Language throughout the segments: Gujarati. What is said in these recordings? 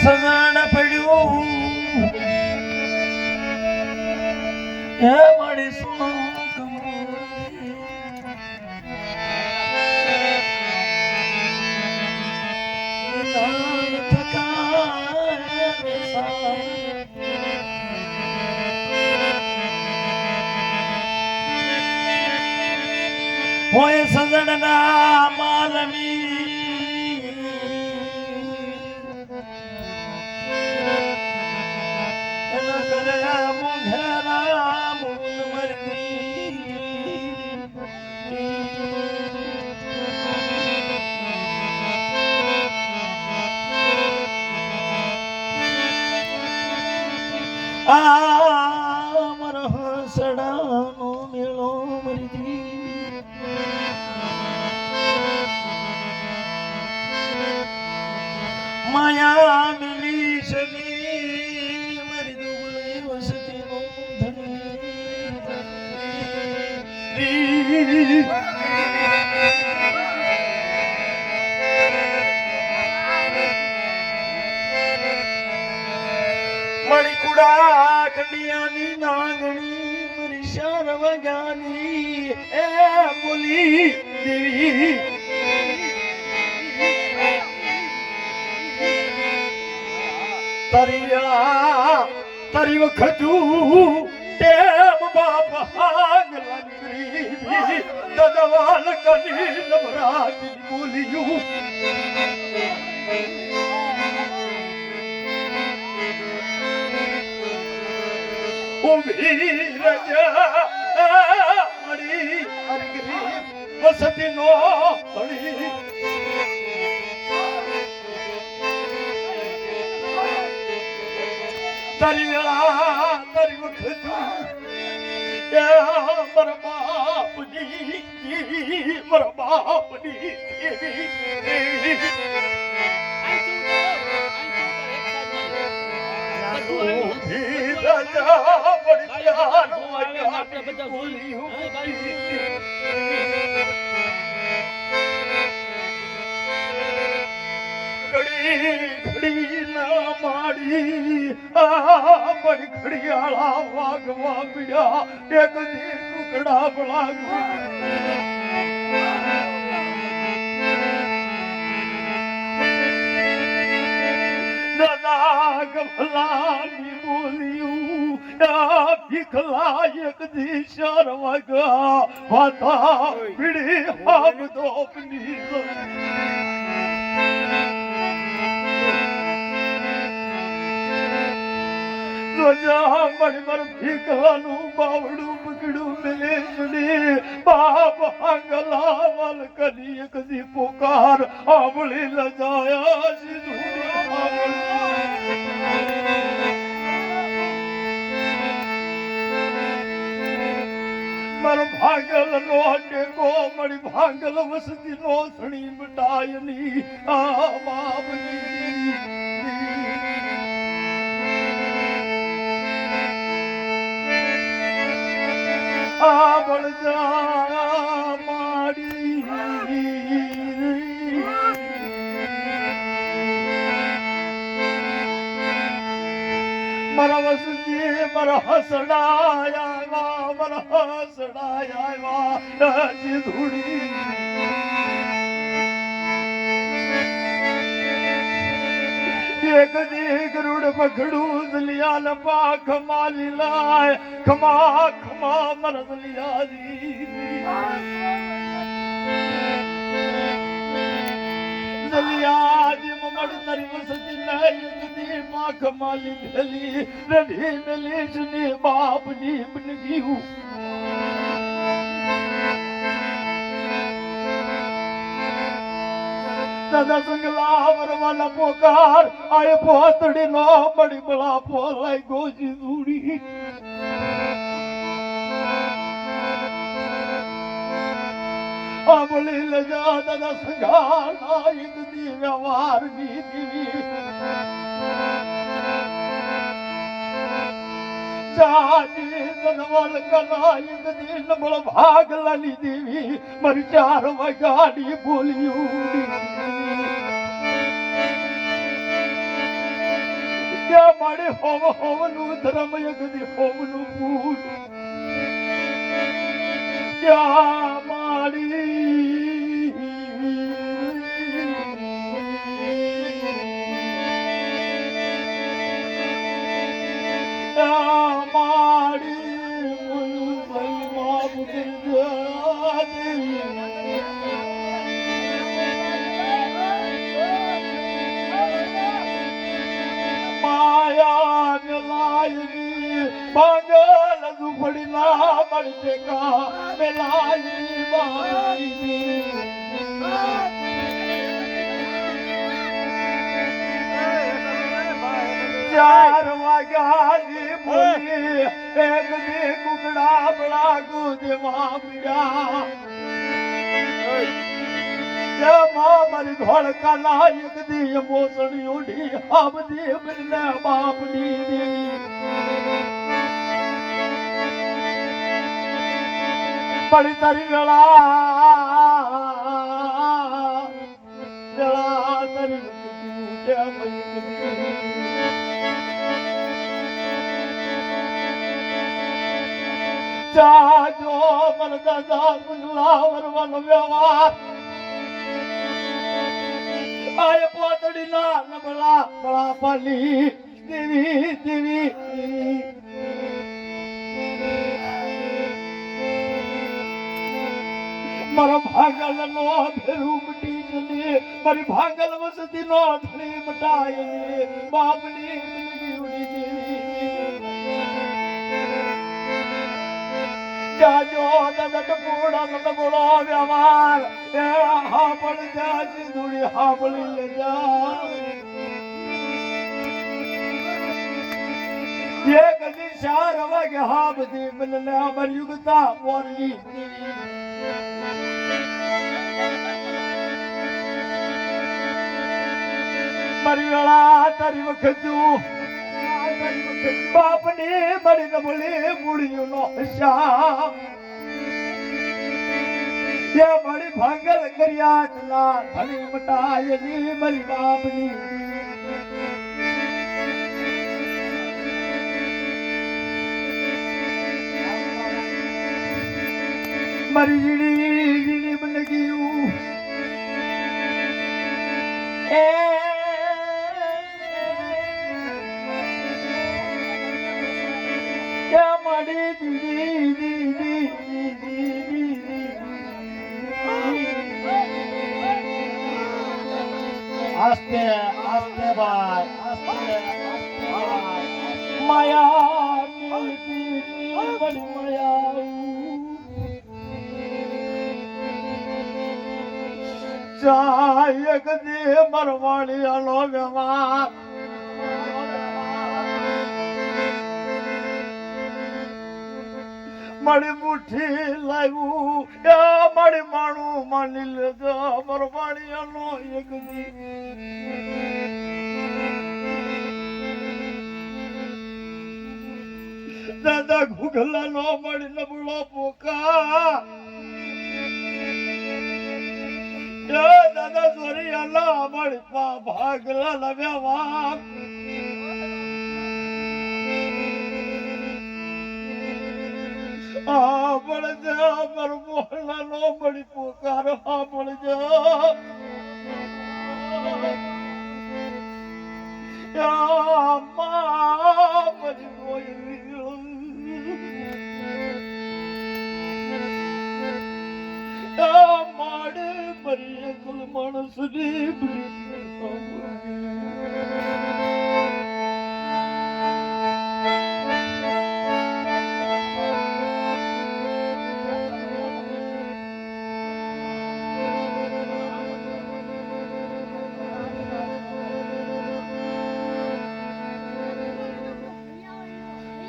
સગણ પડ્યું એ મારી હોય સજણના માલમી એના કરે મોઘેરા મૂલ મરતી આ મર હસડાનો મેળો મરજી માયા મિલી શની મારી દુબળી વસતી નો ધણી મણિકુડા કંડિયાની નાગણી મારી શાર વગાની એ બોલી દેવી તારી વખતું ટેમ બાપ હાગ લંગરી દદવાલ કની નવરાજ બોલ્યું ઉભી રજા મળી અરગરી વસતી નો પડી તારી વેળા તારી વખત મારા બાપની ઘડી ના માડી આ બડી ઘડિયાળા વાગવા પડ્યા એક દી ટુકડા બળાગુ દાદા ગભલાની બોલ્યું આ ભીખલા એક દી ચાર વાગા વાતા પીડી આમ તો આપની મણિમર ભીખવાનું બાવડું બગડું મેલેશડી બાપ આંગલા વલ કદી એક દી પોકાર આંબળી લજાયા મારો ભાંગલ નો ટેકો મળી ભાંગલ વસતી નો સણી મટાયની આ બાપની બળજા માડી મારા વસતી મારા હસડાયા ધૂળી એક દી ગરુડ પગડું દલિયાલ પાખ માલી લાય ખમા ખમા મરદ લિયારી દલિયાજી મમડ તરી વસતી નહીં દી પાખ માલી ભેલી રઢી મેલીશ ને બાપ ની બન ગયું દાદા સંગલા વરવાલા પોકાર આય પોતડી નો બડી બળા પોલાય ગોજી દૂડી આબળી લજા દાદા સંગા નાયક દી વ્યવહાર ની દીવી જાજી જનવલ કનાયક દી નબળ ભાગ લાલી દેવી મારી ચાર વગાડી બોલી ઉડી યા મારે હોવનું ધર્મ યગદી હોવનું પૂર યા મારી યા મારી ભાઈ માફ કરજો માયા મેલાયની ભાંગલ ઝૂંપડી ના મળશે કા મેલાયની બાઈ 4 વાગ્યાની બોલી એક દી કુકડા બળા ગુજમાં પીડ્યા મારી ધોળકા નાયક દી મોસણી ઉડી આબદી બને બાપની દેવી પડી તારી વેળા તારી જાજો મન દાદા બંગલા વરવાનો વ્યવહાર આય પોતડી ના નબળા બળા પાલી દેવી દેવી મારો ભાગલ નો ભેરું મટી જલે મારી ભાગલ વસતી નો ધણી મટાય બાપની જિંદગી ઉડી દેવી જાજો દદટ પૂડા નબળો વ્યવહાર એ હાપડ જાજી ધૂળી હાપડી લે જા એક દી 4 વાગે હાબધી બનલે અમર યુગતા મોરલી મારી વેળા તારી વખતું બાપની મળી ન બોલી મૂળિયું નો શ્યામ એ મળી ભાંગલ કર્યા ના ધણી મટાયની મારી બાપની મારી જીણી બન ગયું મારી દીદી આસ્તે આસ્તે ભાઈ આસ્તે માયા બડી માયા જાય કદી મરવાણી આલો વ્યવહાર મારી મુઠ્ઠી લાવ્યું મારી માણું માની લેજો મરવાણી આલો એક દાદા ઘુઘલા નો મળી નબળો પોકા દાદા સોરી આલા મળી ભાગલા લવ્યા આ બળ જા મર મોહલા નો મળી પોકાર આ બળ જા યા મા મરી ગોઈ માડે મરી કુલ માણસ ની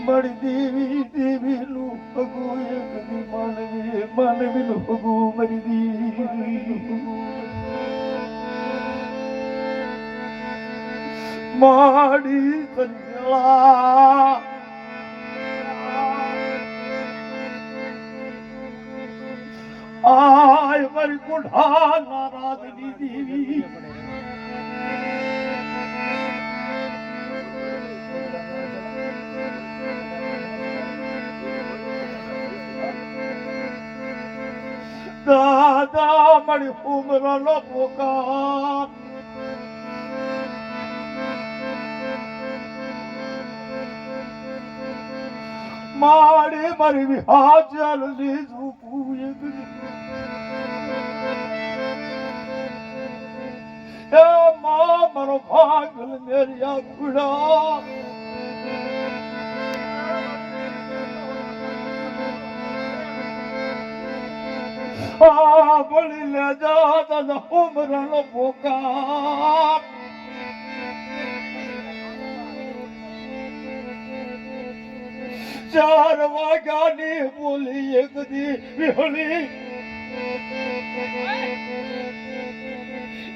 મારી દેવી દેવી નું ભગુ એકદી માનવી માનવી નું ભગુ મારી દેવી મારી સંજળા આય મારી કોઠા નારાજની દેવી માતા મળી ઉમરનો પોકાર મારી મારી વિહાચલ લીધું પૂયક એ માં મારો ભાગલ મેરિયા ખુડા બળી લે જા ઉમરનો પોકાર ચાર વાગ્યાની બોલી એક દી વિહળી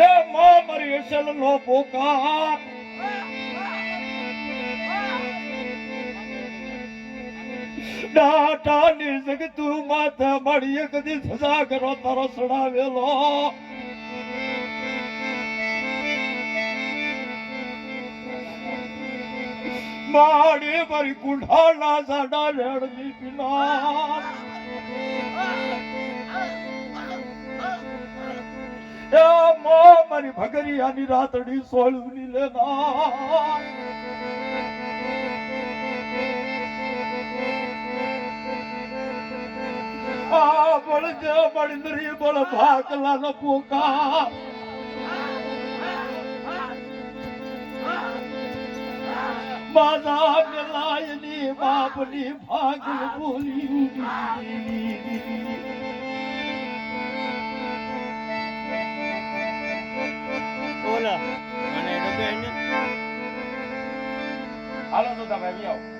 એ માં મારી અસલ નો પોકાર ડાટાની જગતું માથા મારી એક દી સજા કરો તારો સડાવેલો માડી મારી કુંઢાના સાડા રેડની પીના એ મારી ભગરિયાની રાતડી સોળની લેના આ બળજે બળદરી બળ ભાકલા ન પોકા મારા મેલાયની બાપની ભાગલ બોલી ઓલા મને ડબે ને હાલો તો તમે આવો